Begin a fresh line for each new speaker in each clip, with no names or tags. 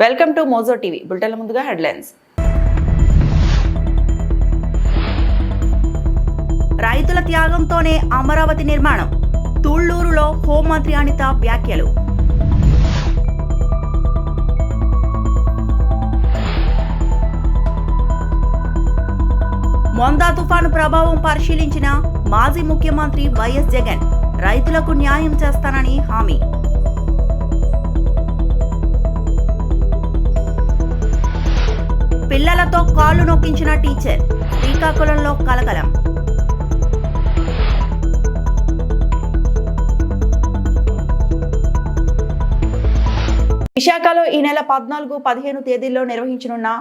Welcome to Mojo TV. బులెటిన్ల ముందుగా headlines.
రైతుల త్యాగంతోనే అమరావతి నిర్మాణం, తుళ్లూరులో హోంమంత్రి అనిత వ్యాఖ్యలు. మొందా తుఫాను ప్రభావం పరిశీలించిన మాజీ ముఖ్యమంత్రి వైఎస్ జగన్, రైతులకు న్యాయం చేస్తానని హామీ. పిల్లలతో కాళ్లు నొక్కించిన టీచర్, శ్రీకాకుళంలో కలకలం.
విశాఖలో ఈ నెల 14-15 తేదీల్లో నిర్వహించనున్న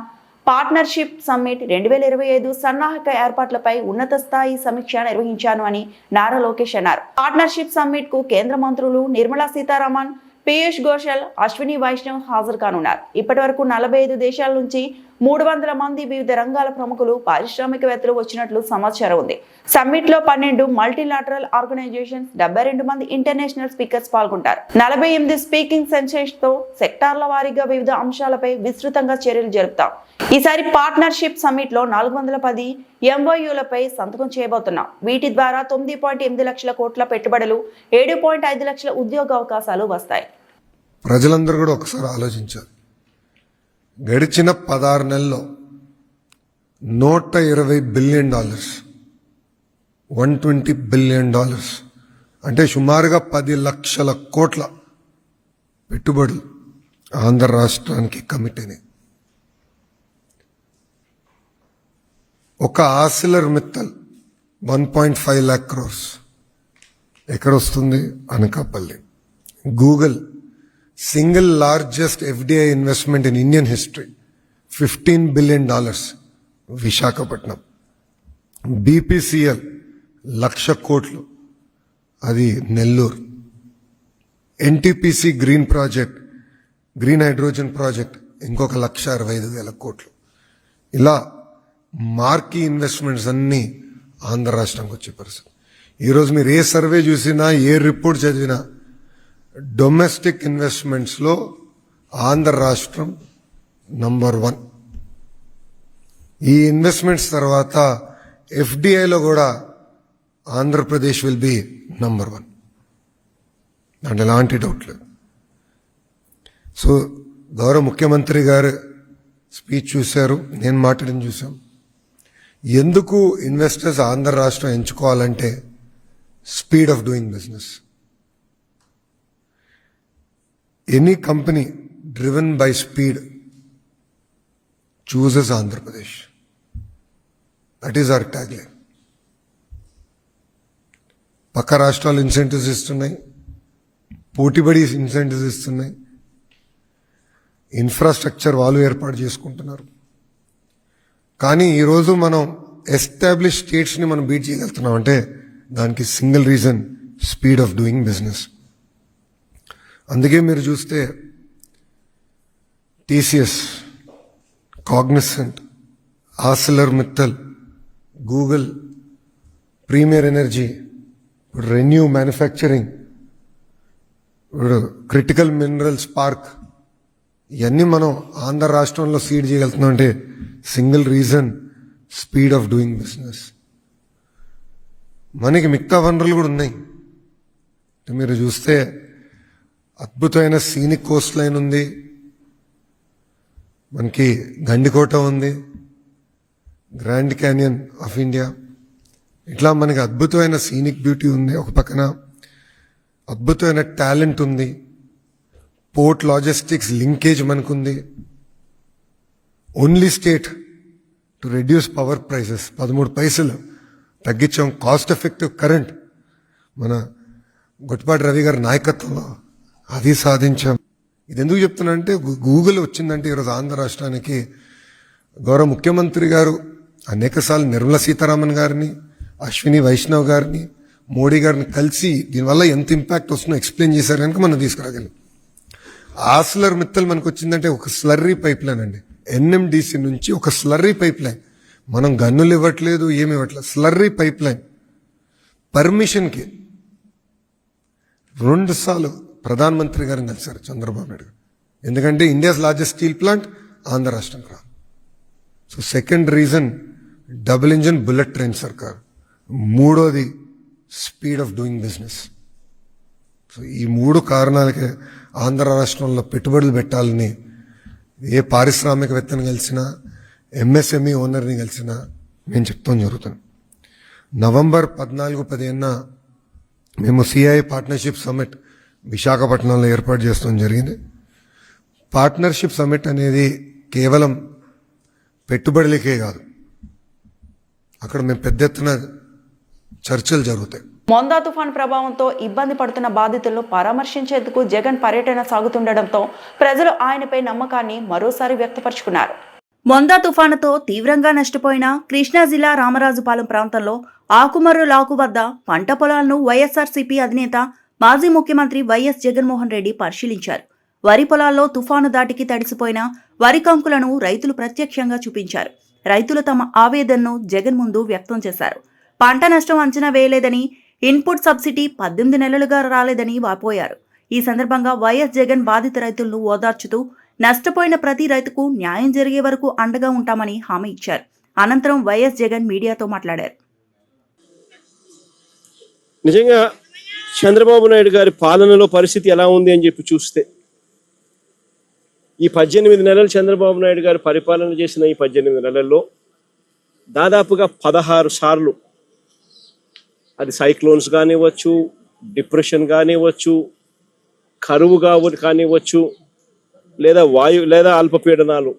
పార్ట్నర్షిప్ సమ్మిట్ 2025 సన్నాహక ఏర్పాట్లపై ఉన్నత స్థాయి సమీక్ష నిర్వహించాను అని నారా లోకేష్ అన్నారు. పార్ట్నర్షిప్ సమ్మిట్ కు కేంద్ర మంత్రులు నిర్మలా సీతారామన్, పీయూష్ గోయల్, అశ్విని వైష్ణవ్ హాజరు కానున్నారు. ఇప్పటి వరకు 45 దేశాల నుంచి 300 మంది వివిధ రంగాల ప్రముఖులు, పారిశ్రామికవేత్తలు వచ్చినట్లు సమాచారం ఉంది. సమ్మిట్ లో 12 మల్టీలాటరల్ ఆర్గనైజేషన్స్, 72 మంది ఇంటర్నేషనల్ స్పీకర్స్ పాల్గొంటారు. 48 స్పీకింగ్ సెషన్స్ తో సెక్టార్ల వారీగా వివిధ అంశాలపై విస్తృతంగా చర్యలు జరుపుతాం. ఈసారి పార్ట్నర్షిప్ సమ్మిట్ లో 410 MOUలపై సంతకం చేయబోతున్నాం. వీటి ద్వారా 9.8 లక్షల కోట్ల పెట్టుబడులు, 7.5 లక్షల ఉద్యోగ అవకాశాలు వస్తాయి.
ప్రజలందరూ కూడా ఒకసారి ఆలోచించారు. గడిచిన 16 నెలల్లో $120 బిలియన్, $120 బిలియన్ అంటే సుమారుగా 10 లక్షల కోట్ల పెట్టుబడులు ఆంధ్ర రాష్ట్రానికి కమిట్ అయినాయి. ఒక ఆసిలర్ మిత్తల్ 1.5 lakh crores ఎక్కడ వస్తుంది? Anakapalli. Google single largest FDI investment in Indian history, $15 billion, Visakhapatnam. BPCL 1,00,000 కోట్లు, అది Nellore. NTPC green project, green hydrogen project, ఇంకొక 1,65,000 కోట్లు. ఇలా మార్కీ ఇన్వెస్ట్మెంట్స్ అన్నీ ఆంధ్ర రాష్ట్రానికి వచ్చే పరిస్థితి. ఈరోజు మీరు ఏ సర్వే చూసినా, ఏ రిపోర్ట్ చదివినా, డొమెస్టిక్ ఇన్వెస్ట్మెంట్స్లో ఆంధ్ర రాష్ట్రం నంబర్ 1. ఈ ఇన్వెస్ట్మెంట్స్ తర్వాత FDIలో కూడా ఆంధ్రప్రదేశ్ విల్ బి నంబర్ 1. దాంట్లో ఎలాంటి డౌట్ లేదు. సో గౌరవ ముఖ్యమంత్రి గారు స్పీచ్ చూశారు, నేను మాట్లాడిన చూసాం. ఎందుకు ఇన్వెస్టర్స్ ఆంధ్ర రాష్ట్రం ఎంచుకోవాలంటే speed of doing business. Any company driven by speed chooses Andhra Pradesh. That is our tag line. పక్క రాష్ట్రాలు ఇన్సెంటివ్స్ ఇస్తున్నాయి, పోటీపడి ఇన్సెంటివ్స్ ఇస్తున్నాయి, ఇన్ఫ్రాస్ట్రక్చర్ వాళ్ళు ఏర్పాటు చేసుకుంటున్నారు. కానీ ఈరోజు మనం ఎస్టాబ్లిష్ స్టేట్స్ని మనం బీట్ చేయగలుగుతున్నాం అంటే దానికి single reason speed of doing business. అందుకే మీరు చూస్తే TCS, Cognizant, Arcelor Mittal, Google, Premier Energy, ReNew manufacturing, critical minerals park, ఇవన్నీ మనం ఆంధ్ర రాష్ట్రంలో సీడ్ చేయగలుగుతున్నాం అంటే single reason speed of doing business. మనకి మిగతా వనరులు కూడా ఉన్నాయి. మీరు చూస్తే అద్భుతమైన సీనిక్ కోస్ట్ లైన్ ఉంది, మనకి గండికోట ఉంది, గ్రాండ్ క్యానియన్ ఆఫ్ ఇండియా. ఇట్లా మనకి అద్భుతమైన సీనిక్ బ్యూటీ ఉంది. ఒక పక్కన అద్భుతమైన టాలెంట్ ఉంది, పోర్ట్ లాజిస్టిక్స్ లింకేజ్ మనకుంది. Only state to reduce power prices, 13 పైసలు తగ్గించాం. కాస్ట్ ఎఫెక్టివ్ కరెంట్ మన గొట్టిపాటి రవి గారి నాయకత్వంలో అది సాధించాం. ఇది ఎందుకు చెప్తున్నా అంటే గూగుల్ వచ్చిందంటే ఈరోజు ఆంధ్ర రాష్ట్రానికి గౌరవ ముఖ్యమంత్రి గారు అనేకసార్లు నిర్మలా సీతారామన్ గారిని, అశ్విని వైష్ణవ్ గారిని, మోడీ గారిని కలిసి దీనివల్ల ఎంత ఇంపాక్ట్ వస్తుందో ఎక్స్ప్లెయిన్ చేశారు కనుక మనం తీసుకురాగలం. ఆసిలర్ మిత్తల్ మనకు వచ్చిందంటే ఒక స్లర్రీ పైప్ లైన్ అండి. NMDC నుంచి ఒక స్లర్రీ పైప్ లైన్. మనం గన్నులు ఇవ్వట్లేదు, ఏమి ఇవ్వట్లేదు, స్లర్రీ పైప్ లైన్. పర్మిషన్కి 2 సార్లు ప్రధానమంత్రి గారిని కలిశారు చంద్రబాబు నాయుడు గారు. ఎందుకంటే India's largest steel plant Andhra రాష్ట్రం రా. So second reason double engine bullet train సర్కార్. మూడోది speed of doing business. So ఈ 3 కారణాలకే ఆంధ్ర రాష్ట్రంలో పెట్టుబడులు పెట్టాలని ఏ పారిశ్రామికవేత్తను కలిసినా ఎంఎస్ఎంఈ ఓనర్ని కలిసినా నేను చెప్తాం జరుగుతుంది. నవంబర్ 14-15 మేము సిఐ పార్ట్నర్షిప్ సమ్మిట్ విశాఖపట్నంలో ఏర్పాటు చేస్తాం జరిగింది. పార్ట్నర్షిప్ సమ్మిట్ అనేది కేవలం పెట్టుబడులకే కాదు, అక్కడ మేము పెద్ద ఎత్తున చర్చలు జరుగుతాయి.
మొందా తుఫాన్ ప్రభావంతో ఇబ్బంది పడుతున్న బాధితులను పరామర్శించేందుకు జగన్ పర్యటన సాగుతుండటంతో ప్రజలు ఆయనపై నమ్మకాన్ని మరోసారి వ్యక్తపరుచుకున్నారు.
మొందా తుఫానుతో తీవ్రంగా నష్టపోయిన కృష్ణా జిల్లా రామరాజుపాలెం ప్రాంతంలో ఆకుమర్రు లాకు వద్ద పంట పొలాలను వైఎస్ఆర్సీపీ అధినేత మాజీ ముఖ్యమంత్రి వైఎస్ జగన్మోహన్ రెడ్డి పరిశీలించారు. వరి పొలాల్లో తుఫాను దాటికి తడిసిపోయిన వరి కంకులను రైతులు ప్రత్యక్షంగా చూపించారు. రైతులు తమ ఆవేదనను జగన్ ముందు వ్యక్తం చేశారు. పంట నష్టం అంచనా వేయలేదని, ఇన్పుట్ సబ్సిడీ 18 నెలలుగా రాలేదని వాపోయారు. ఈ సందర్భంగా వైఎస్ జగన్ బాధిత రైతులను ఓదార్చుతూ నష్టపోయిన ప్రతి రైతుకు న్యాయం జరిగే వరకు అండగా ఉంటామని హామీ ఇచ్చారు. అనంతరం వైఎస్ జగన్ మీడియాతో మాట్లాడారు.
నిజంగా చంద్రబాబు నాయుడు గారి పాలనలో పరిస్థితి ఎలా ఉంది అని చెప్పి చూస్తే, ఈ 18 నెలలు చంద్రబాబు నాయుడు గారు పరిపాలన చేసిన ఈ 18 నెలల్లో దాదాపుగా 16 సార్లు అది సైక్లోన్స్ కానివ్వచ్చు, డిప్రెషన్ కానివ్వచ్చు, కరువు కానివ్వచ్చు, లేదా అల్పపీడనాలు,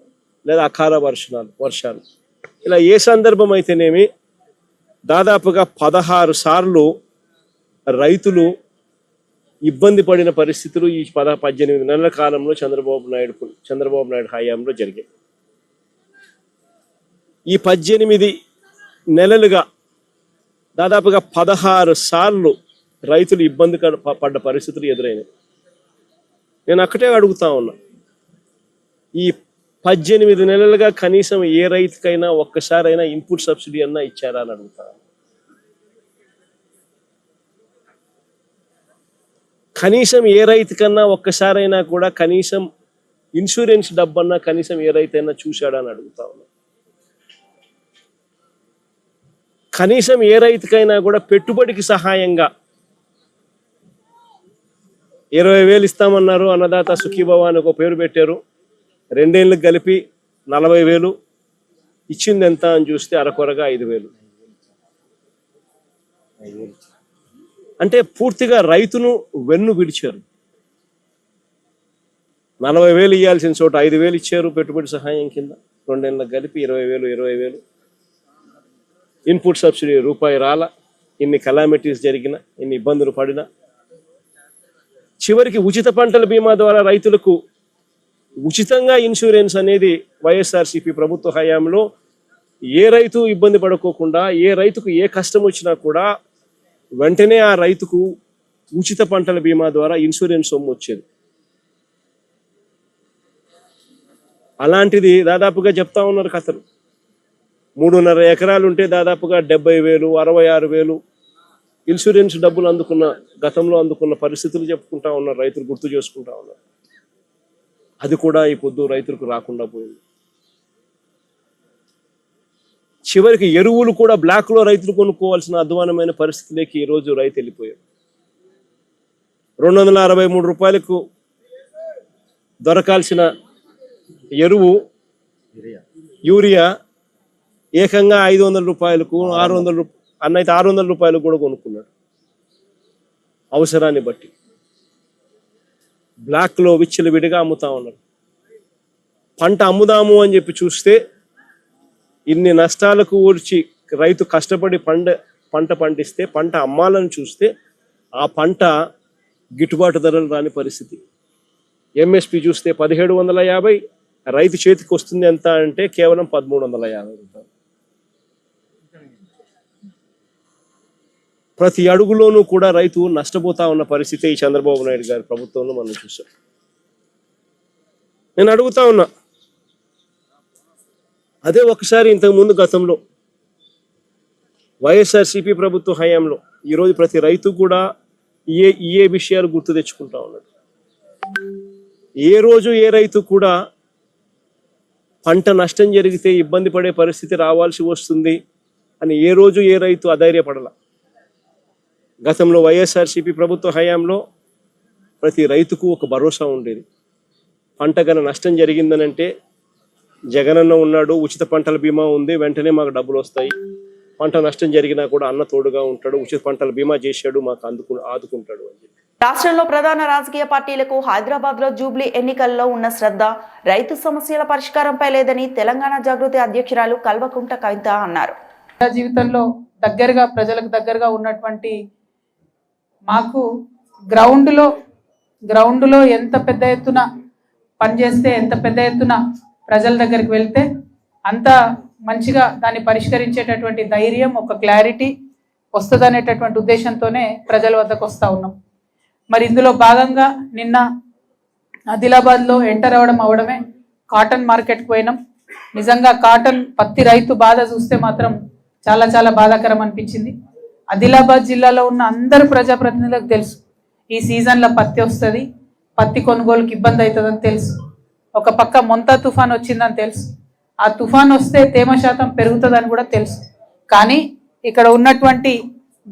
లేదా అకాల వర్షాలు, ఇలా ఏ సందర్భం అయితేనేమి దాదాపుగా 16 సార్లు రైతులు ఇబ్బంది పడిన పరిస్థితులు ఈ 18 నెలల కాలంలో చంద్రబాబు నాయుడు హయాంలో జరిగాయి. ఈ 18 నెలలుగా దాదాపుగా 16 సార్లు రైతులు ఇబ్బంది పడ్డ పరిస్థితులు ఎదురైనాయి. నేను అక్కడే అడుగుతా ఉన్నా, ఈ 18 నెలలుగా కనీసం ఏ రైతుకైనా ఒక్కసారైనా ఇన్పుట్ సబ్సిడీ అన్నా ఇచ్చారా అని అడుగుతా. కనీసం ఏ రైతుకన్నా ఒక్కసారైనా కూడా కనీసం ఇన్సూరెన్స్ డబ్బన్నా కనీసం ఏ రైతైనా చూశాడా అని అడుగుతా ఉన్నా. కనీసం ఏ రైతుకైనా కూడా పెట్టుబడికి సహాయంగా 20,000 ఇస్తామన్నారు, అన్నదాత సుఖీభవ అని ఒక పేరు పెట్టారు. 2 ఏళ్ళకి కలిపి 40,000 ఇచ్చింది ఎంత అని చూస్తే అరకొరగా 5,000. అంటే పూర్తిగా రైతును వెన్ను విడిచారు. 40,000 ఇవ్వాల్సిన చోట 5,000 ఇచ్చారు పెట్టుబడి సహాయం కింద. 2 ఏళ్ళకి కలిపి 20,000. ఇన్పుట్ సబ్సిడీ రూపాయి రాల. ఇన్ని కలామిటీస్ జరిగిన, ఇన్ని ఇబ్బందులు పడినా చివరికి ఉచిత పంటల బీమా ద్వారా రైతులకు ఉచితంగా ఇన్సూరెన్స్ అనేది వైఎస్ఆర్సీపీ ప్రభుత్వ హయాంలో ఏ రైతు ఇబ్బంది పడుకోకుండా, ఏ రైతుకు ఏ కష్టం వచ్చినా కూడా వెంటనే ఆ రైతుకు ఉచిత పంటల బీమా ద్వారా ఇన్సూరెన్స్ సొమ్ము వచ్చేది. అలాంటిది దాదాపుగా చెప్తా ఉన్నారు కథలు. 3.5 ఎకరాలు ఉంటే దాదాపుగా 70,000, 66,000 ఇన్సూరెన్స్ డబ్బులు గతంలో అందుకున్న పరిస్థితులు చెప్పుకుంటా ఉన్నారు, రైతులు గుర్తు చేసుకుంటా ఉన్నారు. అది కూడా ఈ పొద్దు రైతులకు రాకుండా పోయింది. చివరికి ఎరువులు కూడా బ్లాక్లో రైతులు కొనుక్కోవాల్సిన అధ్వానమైన పరిస్థితిలోకి ఈరోజు రైతు వెళ్ళిపోయారు. 263 రూపాయలకు దొరకాల్సిన ఎరువు యూరియా ఏకంగా 500 రూపాయలకు, 600 అన్నైతే 600 రూపాయలకు కూడా కొనుక్కున్నాడు. అవసరాన్ని బట్టి బ్లాక్లో విచ్చలవిడిగా అమ్ముతా ఉన్నారు. పంట అమ్ముదాము అని చెప్పి చూస్తే ఇన్ని నష్టాలకు ఊడ్చి రైతు కష్టపడి పంట పండిస్తే పంట అమ్మాలని చూస్తే ఆ పంట గిట్టుబాటు ధరలు రాని పరిస్థితి. ఎంఎస్పి చూస్తే 1750, రైతు చేతికి వస్తుంది ఎంత అంటే కేవలం 1350 రూపాయలు. ప్రతి అడుగులోనూ కూడా రైతు నష్టపోతా ఉన్న పరిస్థితి ఈ చంద్రబాబు నాయుడు గారి ప్రభుత్వంలో మనం చూసాం. నేను అడుగుతా ఉన్నా, అదే ఒకసారి ఇంతకుముందు గతంలో వైఎస్ఆర్సీపీ ప్రభుత్వ హయాంలో ఈరోజు ప్రతి రైతు కూడా ఏ విషయాలు గుర్తు తెచ్చుకుంటా ఉన్నాడు. ఏ రోజు ఏ రైతు కూడా పంట నష్టం జరిగితే ఇబ్బంది పడే పరిస్థితి రావాల్సి వస్తుంది అని ఏ రోజు ఏ రైతు అధైర్యపడాల. గతంలో వైఎస్ఆర్సీపీ ప్రభుత్వ హయాంలో ప్రతి రైతుకు ఒక భరోసా ఉండేది. పంట గన నష్టం జరిగిందనంటే జగనన్న ఉన్నాడు, ఉచిత పంటల బీమా ఉంది, వెంటనే మాకు డబ్బులు వస్తాయి. పంట నష్టం జరిగినా కూడా అన్న తోడుగా ఉంటాడు, ఉచిత పంటల బీమా చేశాడు, మాకు ఆదుకుంటాడు అని చెప్పి.
రాష్ట్రంలో ప్రధాన రాజకీయ పార్టీలకు హైదరాబాద్ లో జూబ్లీ ఎన్నికల్లో ఉన్న శ్రద్ధ రైతు సమస్యల పరిష్కారంపై లేదని తెలంగాణ జాగృతి అధ్యక్షురాలు కల్వకుంట కవిత అన్నారు.
జీవితంలో దగ్గరగా ప్రజలకు దగ్గరగా ఉన్నటువంటి మాకు గ్రౌండ్లో ఎంత పెద్ద ఎత్తున పనిచేస్తే, ఎంత పెద్ద ఎత్తున ప్రజల దగ్గరికి వెళ్తే అంత మంచిగా దాన్ని పరిష్కరించేటటువంటి ధైర్యం, ఒక క్లారిటీ వస్తుందనేటటువంటి ఉద్దేశంతోనే ప్రజల వద్దకు వస్తూ ఉన్నాం. మరి ఇందులో భాగంగా నిన్న ఆదిలాబాద్లో ఎంటర్ అవడమే కాటన్ మార్కెట్కి పోయినాం. నిజంగా కాటన్ పత్తి రైతు బాధ చూస్తే మాత్రం చాలా చాలా బాధాకరం అనిపించింది. ఆదిలాబాద్ జిల్లాలో ఉన్న అందరు ప్రజాప్రతినిధులకు తెలుసు ఈ సీజన్లో పత్తి వస్తుంది, పత్తి కొనుగోలుకి ఇబ్బంది అవుతుందని తెలుసు. ఒక పక్క మొంతా తుఫాన్ వచ్చిందని తెలుసు. ఆ తుఫాన్ వస్తే తేమ శాతం పెరుగుతుందని కూడా తెలుసు. కానీ ఇక్కడ ఉన్నటువంటి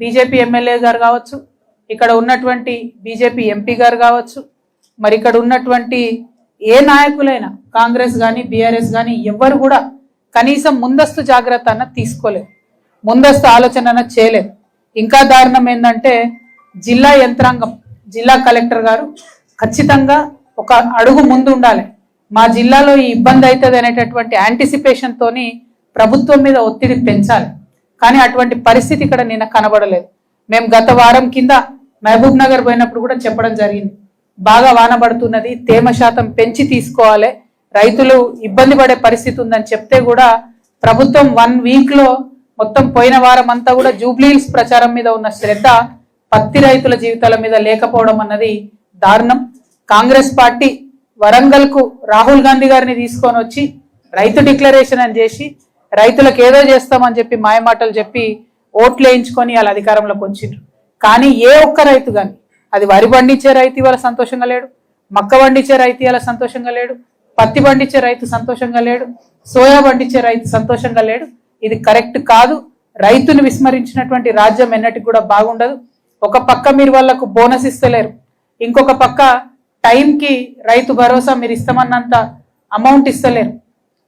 బీజేపీ ఎమ్మెల్యే గారు కావచ్చు, ఇక్కడ ఉన్నటువంటి బీజేపీ ఎంపీ గారు కావచ్చు, మరి ఇక్కడ ఉన్నటువంటి ఏ నాయకులైనా కాంగ్రెస్ కానీ బీఆర్ఎస్ కానీ ఎవ్వరు కూడా కనీసం ముందస్తు జాగ్రత్త అన్న తీసుకోలేదు, ముందస్తు ఆలోచన అన్న చేయలేదు. ఇంకా దారుణం ఏంటంటే జిల్లా యంత్రాంగం, జిల్లా కలెక్టర్ గారు ఖచ్చితంగా ఒక అడుగు ముందు ఉండాలి. మా జిల్లాలో ఈ ఇబ్బంది అవుతుంది అనేటటువంటి యాంటిసిపేషన్ తోని ప్రభుత్వం మీద ఒత్తిడి పెంచాలి. కానీ అటువంటి పరిస్థితి ఇక్కడ నిన్న కనబడలేదు. మేము గత వారం కింద మహబూబ్ నగర్ పోయినప్పుడు కూడా చెప్పడం జరిగింది, బాగా వాన పడుతున్నది, తేమ శాతం పెంచి తీసుకోవాలి, రైతులు ఇబ్బంది పడే పరిస్థితి ఉందని చెప్తే కూడా ప్రభుత్వం 1 వీక్ లో మొత్తం పోయిన వారం అంతా కూడా జూబ్లీహిల్స్ ప్రచారం మీద ఉన్న శ్రద్ధ పత్తి రైతుల జీవితాల మీద లేకపోవడం అన్నది దారుణం. కాంగ్రెస్ పార్టీ వరంగల్ కు రాహుల్ గాంధీ గారిని తీసుకొని వచ్చి రైతు డిక్లరేషన్ అని చేసి రైతులకు ఏదో చేస్తామని చెప్పి మాయమాటలు చెప్పి ఓట్లు వేయించుకొని వాళ్ళ అధికారంలోకి వచ్చిండ్రు. కానీ ఏ ఒక్క రైతు కానీ, అది వరి పండించే రైతు ఇవాళ సంతోషంగా లేడు, మక్క పండించే రైతు ఇవాళ సంతోషంగా లేడు, పత్తి పండించే రైతు సంతోషంగా లేడు, సోయా పండించే రైతు సంతోషంగా లేడు. ఇది కరెక్ట్ కాదు. రైతును విస్మరించినటువంటి రాజ్యం ఎన్నటికి కూడా బాగుండదు. ఒక పక్క మీరు వాళ్లకు బోనస్ ఇస్తలేరు, ఇంకొక పక్క టైంకి రైతు భరోసా మీరు ఇస్తామన్నంత అమౌంట్ ఇస్తలేరు,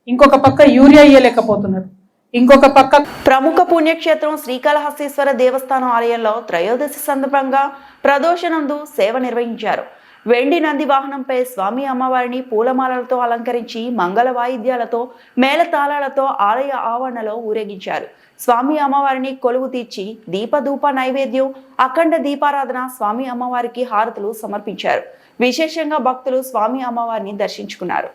ఇంకొక పక్క యూరియా ఇయ్యలేకపోతున్నారు, ఇంకొక పక్క
ప్రముఖ పుణ్యక్షేత్రం శ్రీకాళహస్తీశ్వర దేవస్థానం ఆలయంలో త్రయోదశి సందర్భంగా ప్రదోషనందు సేవ నిర్వహించారు. వెండి నంది వాహనంపై స్వామి అమ్మవారిని పూలమాలలతో అలంకరించి మంగళ వాయిద్యాలతో మేళతాళాలతో ఆలయ ఆవరణలో ఊరేగించారు. స్వామి అమ్మవారిని కొలువు తీర్చి దీపధూప నైవేద్యం, అఖండ దీపారాధన, స్వామి అమ్మవారికి హారతులు సమర్పించారు. విశేషంగా భక్తులు స్వామి అమ్మవారిని దర్శించుకున్నారు.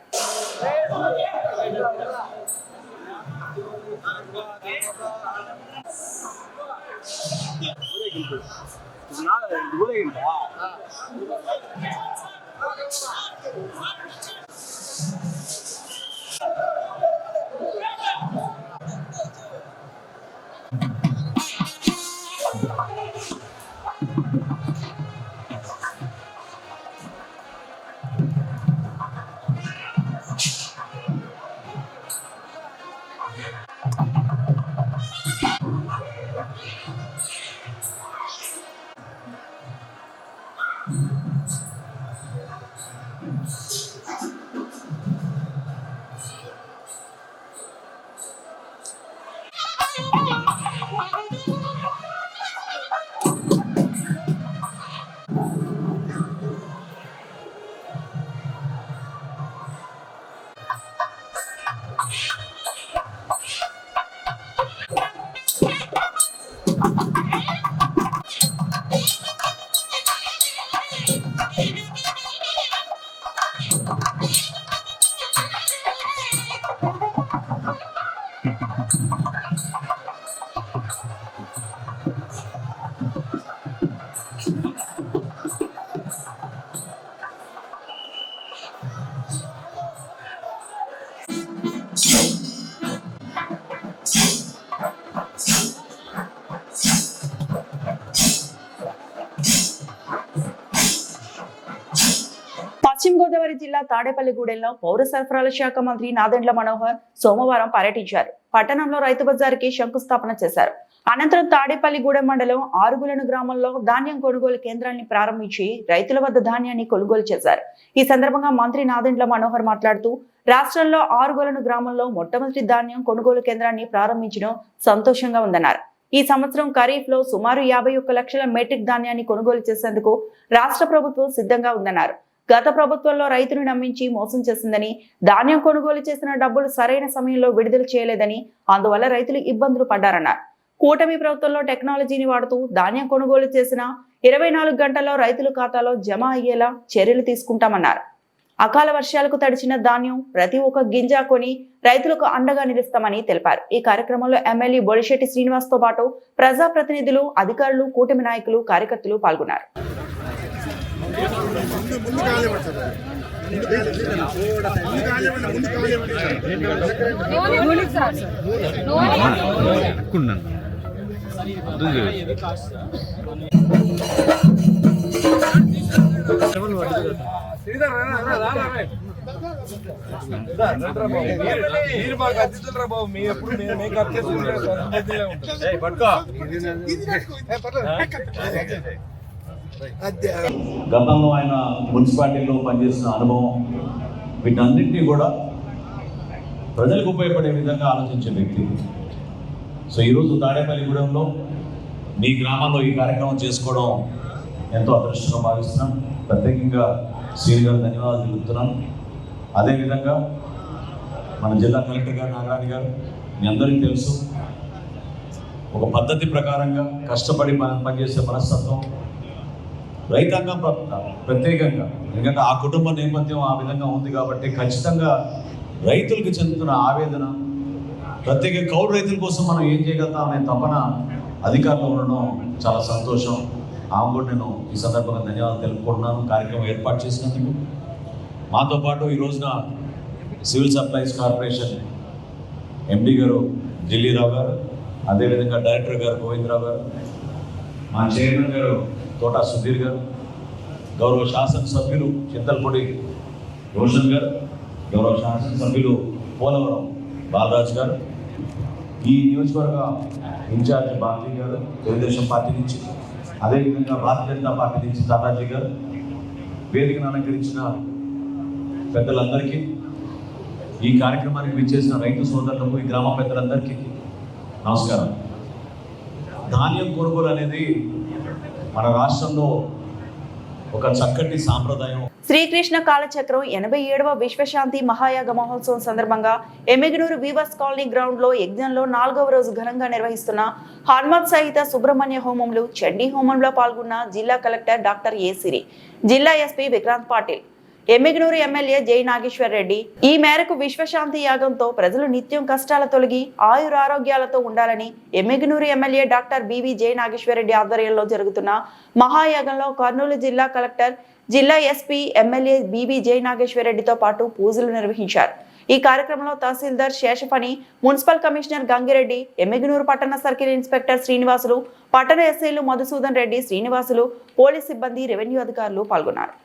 తూర్పుగోదావరి జిల్లా తాడేపల్లిగూడెంలో పౌర సరఫరాల శాఖ మంత్రి నాదెండ్ల మనోహర్ సోమవారం పర్యటించారు. పట్టణంలో రైతు బజార్కి శంకుస్థాపన చేశారు. అనంతరం తాడేపల్లిగూడెం మండలం ఆరుగులను గ్రామంలో ధాన్యం కొనుగోలు కేంద్రాన్ని ప్రారంభించి రైతుల వద్ద ధాన్యాన్ని కొనుగోలు చేశారు. ఈ సందర్భంగా మంత్రి నాదెండ్ల మనోహర్ మాట్లాడుతూ రాష్ట్రంలో ఆరుగులను గ్రామంలో మొట్టమొదటి ధాన్యం కొనుగోలు కేంద్రాన్ని ప్రారంభించడం సంతోషంగా ఉందన్నారు. ఈ సంవత్సరం ఖరీఫ్ లో సుమారు 51 లక్షల మెట్రిక్ ధాన్యాన్ని కొనుగోలు చేసేందుకు రాష్ట్ర ప్రభుత్వం సిద్ధంగా ఉందన్నారు. గత ప్రభుత్వంలో రైతును నమ్మించి మోసం చేసిందని, ధాన్యం కొనుగోలు చేసిన డబ్బులు సరైన సమయంలో విడుదల చేయలేదని, అందువల్ల రైతులు ఇబ్బందులు పడ్డారన్నారు. కూటమి ప్రభుత్వంలో టెక్నాలజీని వాడుతూ ధాన్యం కొనుగోలు చేసిన 24 గంటల్లో రైతుల ఖాతాలో జమ అయ్యేలా చర్యలు తీసుకుంటామన్నారు. అకాల వర్షాలకు తడిచిన ధాన్యం ప్రతి ఒక్క గింజ కొని రైతులకు అండగా నిలుస్తామని తెలిపారు. ఈ కార్యక్రమంలో ఎమ్మెల్యే బొలిశెట్టి శ్రీనివాస్ తో పాటు ప్రజాప్రతినిధులు, అధికారులు, కూటమి నాయకులు, కార్యకర్తలు పాల్గొన్నారు.
గతంలో ఆయన మున్సిపాలిటీలో పనిచేసిన అనుభవం, వీటన్నింటినీ కూడా ప్రజలకు ఉపయోగపడే విధంగా ఆలోచించే వ్యక్తి. సో ఈరోజు తాడేపల్లిగూడెంలో మీ గ్రామంలో ఈ కార్యక్రమం చేసుకోవడం ఎంతో అదృష్టంగా భావిస్తున్నాం. ప్రత్యేకంగా శ్రీని గారు ధన్యవాదాలు తెలుపుతున్నాం. అదేవిధంగా మన జిల్లా కలెక్టర్ గారు నాగరాణి గారు, మీ అందరికీ తెలుసు, ఒక పద్ధతి ప్రకారంగా కష్టపడి పనిచేసే మనస్తత్వం, రైతాంగం ప్రత్యేకంగా, ఎందుకంటే ఆ కుటుంబ నేపథ్యం ఆ విధంగా ఉంది కాబట్టి ఖచ్చితంగా రైతులకు చెందుతున్న ఆవేదన, ప్రత్యేక కౌలు రైతుల కోసం మనం ఏం చేయగలుగుతాం అనే తపన అధికారులు ఉండడం చాలా సంతోషం. ఆమె కూడా నేను ఈ సందర్భంగా ధన్యవాదాలు తెలుపుకుంటున్నాను కార్యక్రమం ఏర్పాటు చేసినందుకు. మాతో పాటు ఈ రోజున సివిల్ సప్లైస్ కార్పొరేషన్ ఎండి గారు ఢిల్లీరావు గారు, అదేవిధంగా డైరెక్టర్ గారు గోవిందరావు గారు, మా చైర్మన్ గారు తోటా సుధీర్ గారు, గౌరవ శాసనసభ్యులు చింతలపూడి రోషన్ గారు, గౌరవ శాసనసభ్యులు పోలవరం బాలరాజు గారు, ఈ నియోజకవర్గ ఇన్ఛార్జ్ భారతీ గారు తెలుగుదేశం పార్టీ నుంచి, అదేవిధంగా భారతీయ జనతా పార్టీ నుంచి తాతాజీ గారు, వేదికను అలంకరించిన పెద్దలందరికీ, ఈ కార్యక్రమానికి విచ్చేసిన రైతు సోదరులకు, ఈ గ్రామ పెద్దలందరికీ నమస్కారం. ధాన్యం కొనుగోలు అనేది మన రాష్ట్రంలో ఒక చక్కటి సాంప్రదాయం.
శ్రీకృష్ణ కాలచక్రం 87వ విశ్వశాంతి మహాయాగ మహోత్సవం సందర్భంగా ఎమ్మిగనూరు వీవర్స్ కాలనీ గ్రౌండ్ లో యజ్ఞంలో 4వ రోజు ఘనంగా నిర్వహిస్తున్న హనుమత్ సహిత సుబ్రహ్మణ్య హోమంలు, చండీ హోమంలో పాల్గొన్న జిల్లా కలెక్టర్ డాక్టర్ ఏ సిరి, జిల్లా ఎస్పీ విక్రాంత్ పాటిల్, ఎమ్మిగనూరు ఎమ్మెల్యే జై నాగేశ్వర్ రెడ్డి. ఈ మేరకు విశ్వశాంతి యాగంతో ప్రజలు నిత్యం కష్టాల తొలగి ఆయురారోగ్యాలతో ఉండాలని ఎమ్మిగనూరు ఎమ్మెల్యే డాక్టర్ బివి జై నాగేశ్వర్ రెడ్డి ఆధ్వర్యంలో జరుగుతున్న మహాయాగంలో కర్నూలు జిల్లా కలెక్టర్, జిల్లా ఎస్పీ, ఎమ్మెల్యే బివి జై నాగేశ్వర్ రెడ్డితో పాటు పూజలు నిర్వహించారు. ఈ కార్యక్రమంలో తహసీల్దార్ శేషఫణి, మున్సిపల్ కమిషనర్ గంగిరెడ్డి, ఎమ్మిగనూరు పట్టణ సర్కిల్ ఇన్స్పెక్టర్ శ్రీనివాసులు, పట్టణ ఎస్ఐలు మధుసూదన్ రెడ్డి, శ్రీనివాసులు, పోలీస్ సిబ్బంది, రెవెన్యూ అధికారులు పాల్గొన్నారు.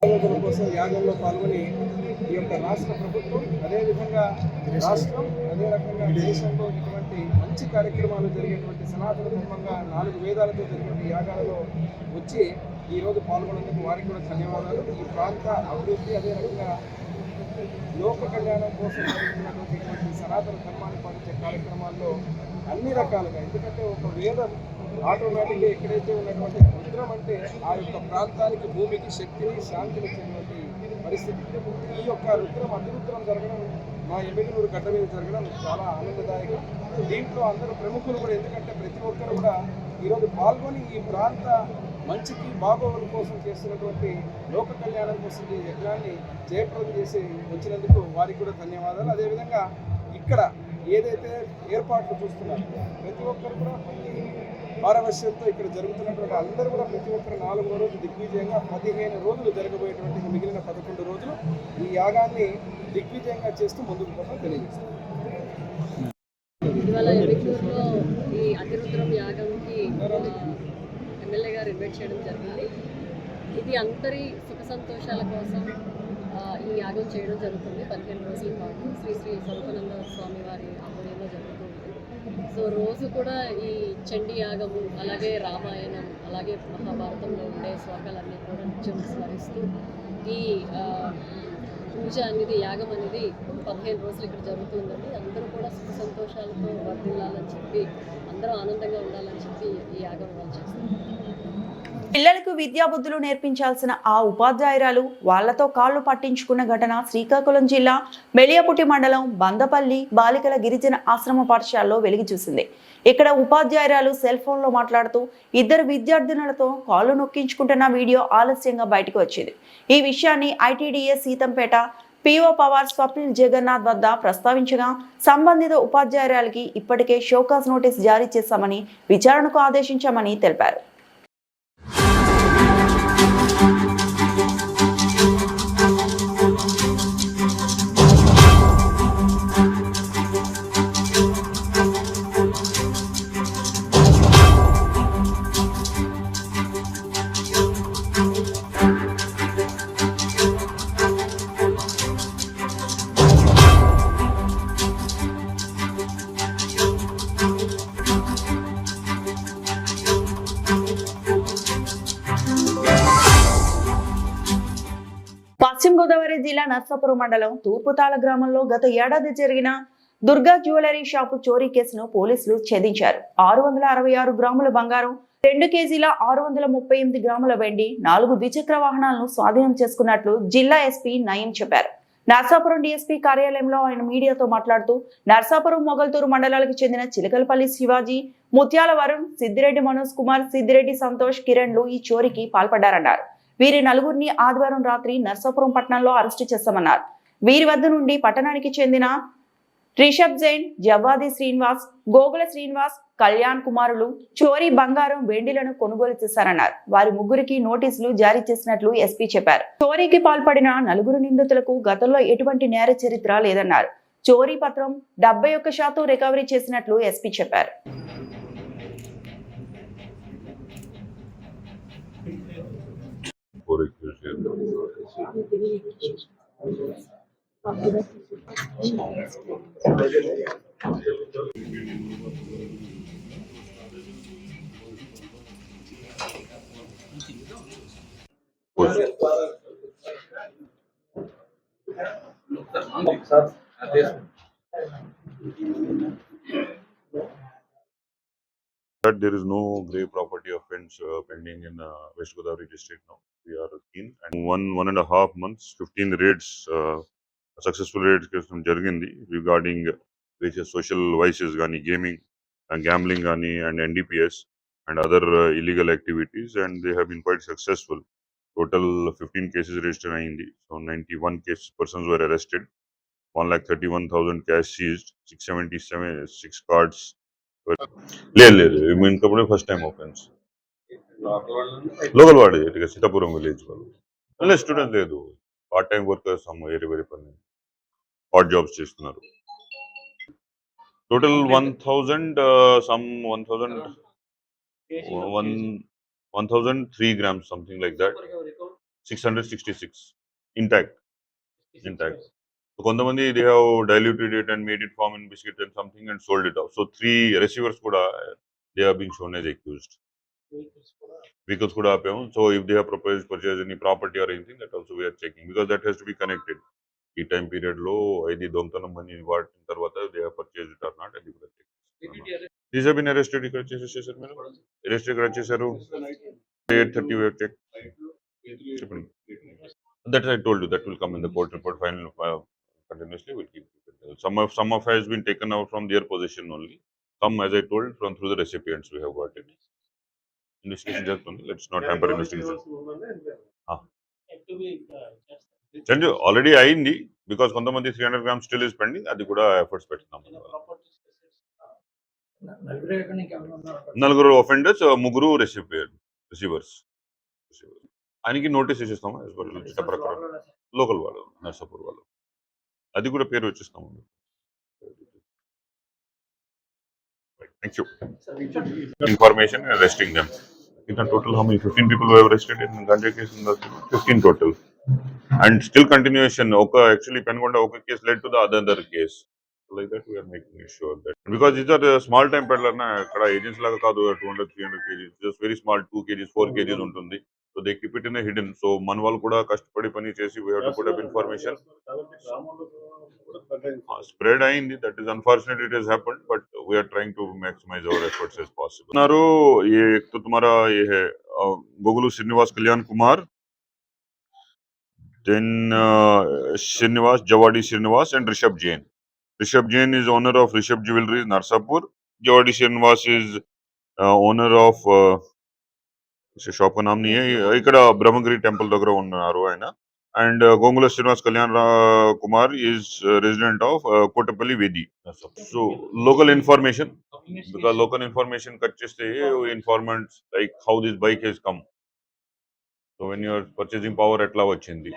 ఆలోచన కోసం యాగంలో పాల్గొని ఈ యొక్క రాష్ట్ర ప్రభుత్వం అదేవిధంగా రాష్ట్రం అదే రకంగా దేశంలో ఇటువంటి మంచి కార్యక్రమాలు జరిగేటువంటి సనాతన ధర్మంగా 4 వేదాలతో జరిగిన యాగాలలో వచ్చి ఈరోజు పాల్గొనేందుకు వారికి కూడా ధన్యవాదాలు. ఈ ప్రాంత అభివృద్ధి అదే రకంగా లోక కళ్యాణం కోసం జరుగుతున్నటువంటి ఇటువంటి సనాతన ధర్మాన్ని పాటించే కార్యక్రమాల్లో అన్ని రకాలుగా, ఎందుకంటే ఒక వేదం ఆటోమేటిక్గా ఎక్కడైతే ఉన్నటువంటి రుద్రం అంటే ఆ యొక్క ప్రాంతానికి భూమికి శక్తిని శాంతిని ఇచ్చేటువంటి పరిస్థితి. ఈ యొక్క రుద్రం అతిరుద్రం జరగడం మా ఎమ్మెల్యేనూరు గడ్డ మీద జరగడం చాలా ఆనందదాయకం. దీంట్లో అందరూ ప్రముఖులు కూడా, ఎందుకంటే ప్రతి ఒక్కరు కూడా ఈరోజు పాల్గొని ఈ ప్రాంత మంచికి బాగోగుల కోసం చేస్తున్నటువంటి లోక కళ్యాణం కోసం ఈ యజ్ఞాన్ని జయప్రదం చేసి వచ్చినందుకు వారికి కూడా ధన్యవాదాలు. అదేవిధంగా ఇక్కడ ఏదైతే ఏర్పాట్లు చూస్తున్నారు ప్రతి ఒక్కరు కూడా మంచి పారవశ్యంతో ఇక్కడ జరుగుతున్నటువంటి అందరూ కూడా ప్రతి ఒక్కరు 4వ రోజు దిగ్విజయంగా 15 రోజులు జరగబోయేటువంటి మిగిలిన 11 రోజులు ఈ యాగాన్ని దిగ్విజయంగా చేస్తూ ముందుకు పోవడం తెలియజేస్తారు.
ఇవాళ ఎమ్మెల్యేలో ఈ అతిరుద్రం యాగంకి ఎమ్మెల్యే గారు ఇన్వైట్ చేయడం జరిగింది. ఇది అందరి సుఖ సంతోషాల కోసం ఈ యాగం చేయడం జరుగుతుంది. 15 రోజుల పాటు శ్రీ శ్రీ స్వరూపానంద స్వామి వారి ఆధ్వర్యంలో జరుగుతుంది. సో రోజు కూడా ఈ చండీ యాగము, అలాగే రామాయణం, అలాగే మహాభారతంలో ఉండే శ్లోకాలన్నీ కూడా నిత్యం స్మరిస్తూ ఈ పూజ అనేది, యాగం అనేది 15 రోజులు ఇక్కడ జరుగుతుందండి. అందరూ కూడా సుఖ సంతోషాలతో వర్ధిల్లాలని చెప్పి, అందరూ ఆనందంగా ఉండాలని చెప్పి ఈ యాగం వాళ్ళు చేస్తారు.
పిల్లలకు విద్యాబుద్ధులు నేర్పించాల్సిన ఆ ఉపాధ్యాయురాలు వాళ్లతో కాళ్లు పట్టించుకున్న ఘటన శ్రీకాకుళం జిల్లా మెలియాపుట్టి మండలం బందపల్లి బాలికల గిరిజన ఆశ్రమ పాఠశాలలో వెలుగు చూసింది. ఇక్కడ ఉపాధ్యాయురాలు సెల్ ఫోన్లో మాట్లాడుతూ 2 విద్యార్థినులతో కాళ్లు నొక్కించుకుంటున్న వీడియో ఆలస్యంగా బయటకు వచ్చింది. ఈ విషయాన్ని ఐటీడీఎస్ సీతంపేట పీఓ పవార్ స్వప్నిల్ జగన్నాథ్ వద్ద ప్రస్తావించగా సంబంధిత ఉపాధ్యాయురాలకి ఇప్పటికే షోకాజ్ నోటీస్ జారీ చేశామని, విచారణకు ఆదేశించామని తెలిపారు. పశ్చిమ గోదావరి జిల్లా నర్సాపురం మండలం తూర్పుతాల గ్రామంలో గత ఏడాది జరిగిన దుర్గా జ్యువెలరీ షాపు చోరీ కేసును పోలీసులు ఛేదించారు. 666 గ్రాముల బంగారం, 2 కేజీల 638 గ్రాముల వెండి, 4 ద్విచక్ర వాహనాలను స్వాధీనం చేసుకున్నట్లు జిల్లా ఎస్పీ నయీం చెప్పారు. నర్సాపురం డీఎస్పీ కార్యాలయంలో ఆయన మీడియాతో మాట్లాడుతూ నర్సాపురం మొగల్తూరు మండలాలకు చెందిన చిలకలపల్లి శివాజీ, ముత్యాల వరుణ్, సిద్దిరెడ్డి మనోజ్ కుమార్, సిద్దిరెడ్డి సంతోష్, కిరణ్లు ఈ చోరీకి పాల్పడ్డారన్నారు. వీరి 4గురిని ఆదివారం రాత్రి నర్సాపురం పట్టణంలో అరెస్టు చేశామన్నారు. వీరి వద్ద నుండి పట్టణానికి చెందిన రిషబ్ జైన్, జవ్వాది శ్రీనివాస్, గోగుల శ్రీనివాస్, కళ్యాణ్ కుమారులు చోరీ బంగారం, వెండిలను కొనుగోలు చేశారన్నారు. వారి 3కి నోటీసులు జారీ చేసినట్లు ఎస్పీ చెప్పారు. చోరీకి పాల్పడిన 4 నిందితులకు గతంలో ఎటువంటి నేర చరిత్ర లేదన్నారు. చోరీ పత్రం 71% రికవరీ చేసినట్లు ఎస్పీ చెప్పారు.
4 accused here. That there is no grave property offence pending in West Godavari district now. We are keen, and 1.5 months, 15 raids, successful raids jarigindi regarding various social vices gani, gaming and gambling gani, and NDPS and other illegal activities, and they have been quite successful. Total 15 cases registered ayindi. So 91 persons were arrested. 1,31,000 cash seized. 676 cards. లేదు ఇంకప్పుడే first time opens local వాడే ఇటుగా Seethapuram village వాళ్ళు లేదు student లేదు part time workers వేరే పని hot jobs చేస్తున్నారు total 1,003 grams something like that 666 intact. So కొంతమంది they have diluted it and made it form in biscuit and something and sold it off. So 3 receivers kuda they are being shown as accused. Vehicles kuda apayam. So if they have proposed purchase any property or anything, that also we are checking because that has to be connected. ఈ time period లో ఇది దొంగతనం అని వాటిన తర్వాత they have purchased it or not అది కూడా check. These have been arrested. ఇక్కడ చేసేసారు మీరు అరెస్ట్ ఇక్కడ చేశారు 8:30 we have checked. That I told you that will come in the court report final. Continuously will keep some of has been taken out from their possession only, some as I told from through the recipients we have got it. Investigation just only, let's not hamper investigation. Change already ayindi because kontamandi 300 grams still is pending adi kuda efforts pettunam naluguru offenders muguru receivers ఆయనకి notice ఇచ్చేస్తాము చిట్ట ప్రకారం local వాళ్ళు నర్సాపూర్ వాళ్ళు అది కూడా పేరు వచ్చేస్తాము thank you information arresting them in total how many 15 people were arrested in Ganja case in the 15 total and still continuation oka actually Pengonda oka case led to the other case like that we are making sure that because these are the small time peddler na akkada agents laga kaadu 200 300 kg just very small 2 kg 4 kg untundi so they keep it in a hidden so man vallu kuda kashtapadi pani chesi we have to put up information spread ayindi that is unfortunate it has happened but we are trying to maximize our efforts as possible naru ye ek to tumhara ye hai Gogulu Srinivas Kalyan Kumar then Srinivas Jawadi Srinivas and Rishabh Jain is owner of Rishabh Jewelry Narsapur. Jawadi Srinivas is owner of shop ka naam nahi hai ikkada Brahmagiri temple daggara unnaru ayana and Gongula Srinivas Kalyan Kumar is resident of Kotapalli Vedi. So local information because local information cut cheste informants like how this bike has come. So when your purchasing power atla vachindi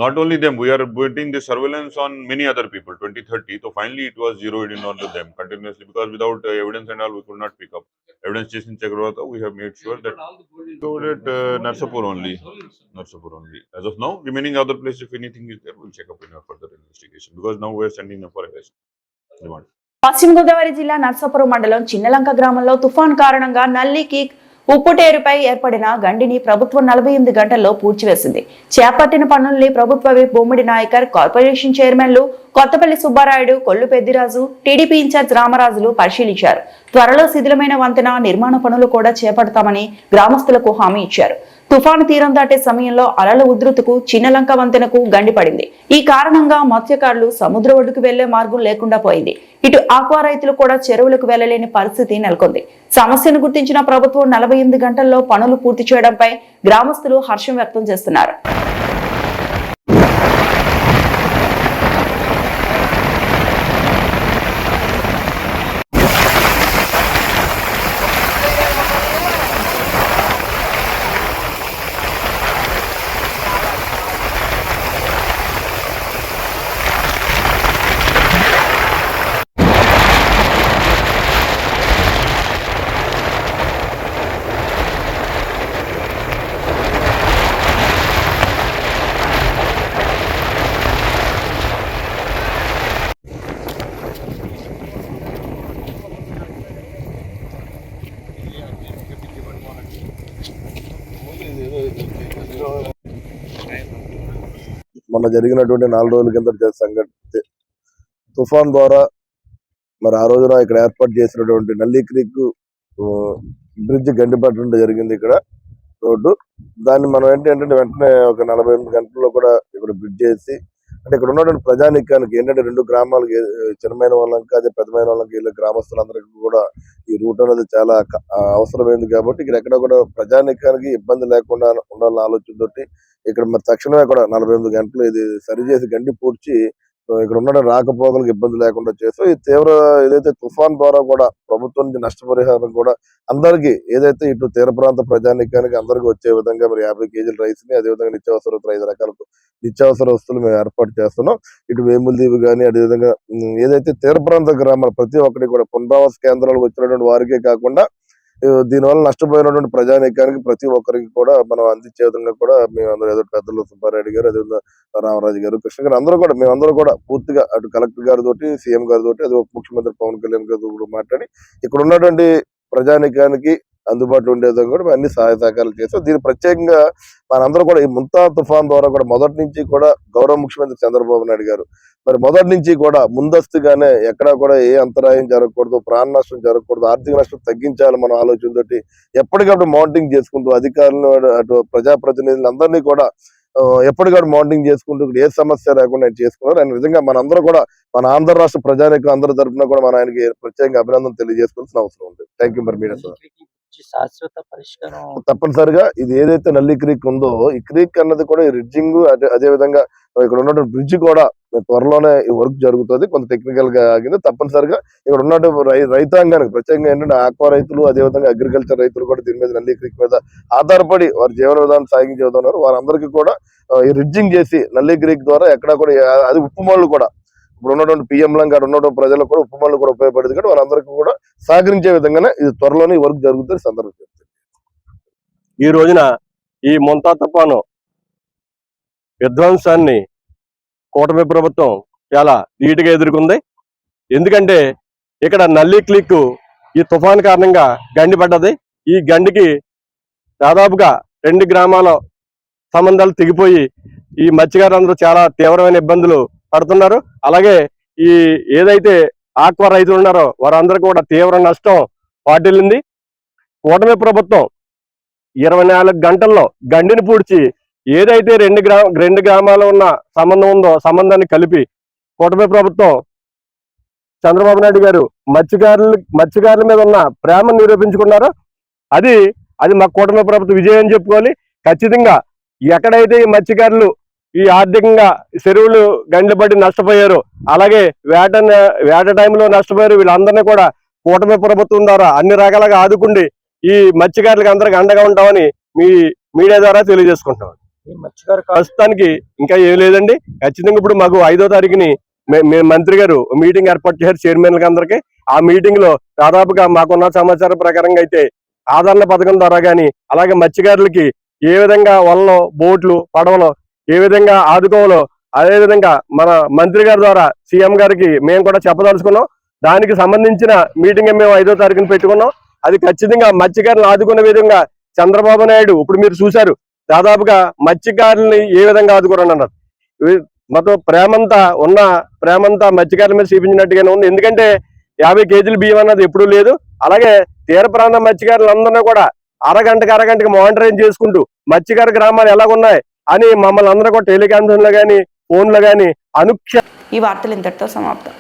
not only them we are putting the surveillance on many other people 20-30 so finally it was zeroed in on to them continuously because without evidence and all we could not pick up evidence chasing chakrata we have made sure that Narsapur only as of now remaining other places if anything is there we'll check up in our further investigation because now we are sending them for arrest.
పశ్చిమ గోదావరి జిల్లా నర్సాపురం మండలం చిన్నలంక గ్రామంలో తుఫాన్ కారణంగా నల్లికి ఉప్పుటేరుపై ఏర్పడిన గండిని ప్రభుత్వం 48 గంటల్లో పూడ్చివేసింది. చేపట్టిన పనుల్ని ప్రభుత్వ విప్ బొమ్మిడి నాయకర్, కార్పొరేషన్ చైర్మన్లు కొత్తపల్లి సుబ్బారాయుడు, కొల్లు పెద్దిరాజు, టీడీపీ ఇన్ఛార్జ్ రామరాజులు పరిశీలించారు. త్వరలో శిథిలమైన వంతెన నిర్మాణ పనులు కూడా చేపడతామని గ్రామస్తులకు హామీ ఇచ్చారు. తుఫాను తీరం దాటే సమయంలో అలల ఉధృతికు చిన్నలంక వంతెనకు గండిపడింది. ఈ కారణంగా మత్స్యకారులు సముద్ర ఒడ్డుకు వెళ్లే మార్గం లేకుండా పోయింది. ఇటు ఆక్వా రైతులు కూడా చెరువులకు వెళ్లలేని పరిస్థితి నెలకొంది. సమస్యను గుర్తించిన ప్రభుత్వం 48 గంటల్లో పనులు పూర్తి చేయడంపై గ్రామస్తులు హర్షం వ్యక్తం చేస్తున్నారు.
మొన్న జరిగినటువంటి 4 రోజుల కింద సంఘటన తుఫాన్ ద్వారా మరి ఆ రోజున ఇక్కడ ఏర్పాటు చేసినటువంటి నల్లి క్రీక్ బ్రిడ్జ్ గండిపట్టడం జరిగింది. ఇక్కడ రోడ్డు దాన్ని మనం ఏంటంటే వెంటనే ఒక 48 గంటల్లో కూడా ఇక్కడ బ్రిడ్జ్ చేసి, అంటే ఇక్కడ ఉన్నటువంటి ప్రజానికానికి ఏంటంటే 2 గ్రామాలకి చిన్నమైన వాళ్ళకి అదే పెద్దమైన వాళ్ళకి వీళ్ళ గ్రామస్తులందరికీ కూడా ఈ రూట్ అనేది చాలా అవసరమైంది. కాబట్టి ఇక్కడ ఎక్కడ కూడా ప్రజానికానికి ఇబ్బంది లేకుండా ఉండాలన్న ఆలోచనతో ఇక్కడ మరి తక్షణమే కూడా 48 గంటలు ఇది సరి చేసి గండి పూడ్చి ఇక్కడ ఉన్న రాకపోకలకు ఇబ్బంది లేకుండా చేస్తూ ఈ తీవ్ర ఏదైతే తుఫాన్ ద్వారా కూడా ప్రభుత్వం నుంచి నష్టపరిహారం కూడా అందరికీ ఏదైతే ఇటు తీర ప్రాంత ప్రజానికానికి అందరికీ వచ్చే విధంగా మరి 50 కేజీల రైస్ ని అదేవిధంగా నిత్యావసర 5 రకాల నిత్యావసర వస్తువులు మేము ఏర్పాటు చేస్తున్నాం. ఇటు వేములదీవి కానీ అదేవిధంగా ఏదైతే తీర ప్రాంత గ్రామాలు ప్రతి ఒక్కటి కూడా పునరావాస కేంద్రాలకు వచ్చినటువంటి వారికే కాకుండా దీనివల్ల నష్టపోయినటువంటి ప్రజానీకానికి ప్రతి ఒక్కరికి కూడా మనం అందించే విధంగా కూడా మేమందరూ ఏదో పెద్దలు సుబ్బారెడ్డి గారు అదేవిధంగా రామరాజు గారు కృష్ణ గారు మేమందరూ కూడా పూర్తిగా అటు కలెక్టర్ గారితో సీఎం గారితో అదే ఉప ముఖ్యమంత్రి పవన్ కళ్యాణ్ గారితో కూడా మాట్లాడి ఇక్కడ ఉన్నటువంటి ప్రజానీకానికి అందుబాటులో ఉండే విధంగా కూడా మేము అన్ని సహాయ సహకారాలు చేస్తాం. దీని ప్రత్యేకంగా మనందరూ కూడా ఈ ముంతా తుఫాన్ ద్వారా కూడా మొదటి నుంచి కూడా గౌరవ ముఖ్యమంత్రి చంద్రబాబు నాయుడు గారు మరి మొదటి నుంచి కూడా ముందస్తుగానే ఎక్కడా కూడా ఏ అంతరాయం జరగకూడదు, ప్రాణ నష్టం జరగకూడదు, ఆర్థిక నష్టం తగ్గించాలి మన ఆలోచనతోటి ఎప్పటికప్పుడు మౌంటింగ్ చేసుకుంటూ అధికారులను అటు ప్రజాప్రతినిధులు అందరినీ కూడా ఎప్పటికప్పుడు మౌంటింగ్ చేసుకుంటూ ఏ సమస్య లేకుండా ఆయన చేసుకున్నారు. ఆయన నిజంగా మనందరూ కూడా మన ఆంధ్ర రాష్ట్ర ప్రజానికం అందరి తరఫున కూడా మన ఆయనకి ప్రత్యేకంగా అభినందన తెలియజేసుకోవాల్సిన అవసరం ఉంది. థ్యాంక్ యూ మరి మీడియా సార్.
శాశ్వత పరిష్కారం
తప్పనిసరిగా ఇది ఏదైతే నల్లి క్రీక్ ఉందో ఈ క్రీక్ అన్నది కూడా రిడ్జింగ్ అదే విధంగా ఇక్కడ ఉన్నటువంటి బ్రిడ్జ్ కూడా త్వరలోనే ఈ వర్క్ జరుగుతుంది. కొంత టెక్నికల్ గా ఆగింది. తప్పనిసరిగా ఇక్కడ ఉన్నటువంటి రైతాంగానికి ప్రత్యేకంగా ఏంటంటే ఆక్వా రైతులు అదేవిధంగా అగ్రికల్చర్ రైతులు కూడా దీని మీద నల్లి క్రీక్ మీద ఆధారపడి వారి జీవన విధానం సాగించే ఉన్నారు. వారందరికీ కూడా ఈ రిడ్జింగ్ చేసి నల్లి క్రీక్ ద్వారా ఎక్కడా కూడా అది ఉప్పుమళ్ళు కూడా ఇప్పుడు ఉన్నటువంటి పిఎం లంగా ఉన్నటువంటి ప్రజలకు కూడా ఉప్పుమళ్ళు కూడా ఉపయోగపడింది. కాబట్టి వాళ్ళందరికీ కూడా సహకరించే విధంగానే ఇది త్వరలోనే వర్క్ జరుగుతుంది సందర్భం.
ఈ రోజున ఈ మొంతా తుఫాను విధ్వంసాన్ని కూటమి ప్రభుత్వం చాలా నీటిగా ఎదుర్కొంది. ఎందుకంటే ఇక్కడ నల్లి క్లిక్ ఈ తుఫాన్ కారణంగా గండి పడ్డది. ఈ గండికి దాదాపుగా 2 గ్రామాల సంబంధాలు తెగిపోయి ఈ మత్స్యకారులందరూ చాలా తీవ్రమైన ఇబ్బందులు పడుతున్నారు. అలాగే ఈ ఏదైతే ఆక్వా రైతులు ఉన్నారో వారందరికీ కూడా తీవ్ర నష్టం వాటిల్లింది. కూటమి ప్రభుత్వం 24 గంటల్లో గండిని పూడ్చి ఏదైతే 2 గ్రామాల్లో ఉన్న సంబంధం ఉందో సంబంధాన్ని కలిపి కూటమి ప్రభుత్వం చంద్రబాబు నాయుడు గారు మత్స్యకారుల మీద ఉన్న ప్రేమను నిరూపించుకున్నారో అది మా కూటమి ప్రభుత్వ విజయం అని చెప్పుకోవాలి. ఖచ్చితంగా ఎక్కడైతే ఈ మత్స్యకారులు ఈ ఆర్థికంగా చెరువులు గండ్లు పడి నష్టపోయారు, అలాగే వేట టైంలో నష్టపోయారు, వీళ్ళందరినీ కూడా కూటమి ప్రభుత్వం ద్వారా అన్ని రకాలుగా ఆదుకుండి ఈ మత్స్యకారులకు అందరికి అండగా ఉంటామని మీ మీడియా ద్వారా తెలియజేసుకుంటాం. ప్రస్తుతానికి ఇంకా ఏం లేదండి. ఖచ్చితంగా ఇప్పుడు మాకు 5వ తారీఖుని మంత్రి గారు మీటింగ్ ఏర్పాటు చేశారు చైర్మన్లకి అందరికీ. ఆ మీటింగ్ లో దాదాపుగా మాకున్న సమాచారం ప్రకారంగా అయితే ఆదరణ పథకం ద్వారా కానీ అలాగే మత్స్యకారులకి ఏ విధంగా వలలో బోట్లు పడవలు ఏ విధంగా ఆదుకోవాలో అదే విధంగా మన మంత్రి గారి ద్వారా సీఎం గారికి మేము కూడా చెప్పదలుచుకున్నాం. దానికి సంబంధించిన మీటింగ్ మేము 5వ తారీఖున పెట్టుకున్నాం. అది ఖచ్చితంగా మత్స్యకారులను ఆదుకునే విధంగా చంద్రబాబు నాయుడు ఇప్పుడు మీరు చూశారు దాదాపుగా మత్స్యకారుల్ని ఏ విధంగా ఆదుకోరని అన్నారు. మొత్తం ప్రేమంతా మత్స్యకారుల మీద చూపించినట్టుగానే ఉంది. ఎందుకంటే 50 కేజీల బియ్యం అన్నది ఎప్పుడూ లేదు. అలాగే తీర ప్రాంత మత్స్యకారులందరినీ కూడా అరగంటకి మానిటరింగ్ చేసుకుంటూ మత్స్యకార గ్రామాలు ఎలాగున్నాయి అని మమ్మల్ని అందరూ కూడా టెలికాన్ఫరెన్స్ లో కానీ ఫోన్ లో కానీ
ఈ వార్తలు ఇంతటితో సమాప్తం.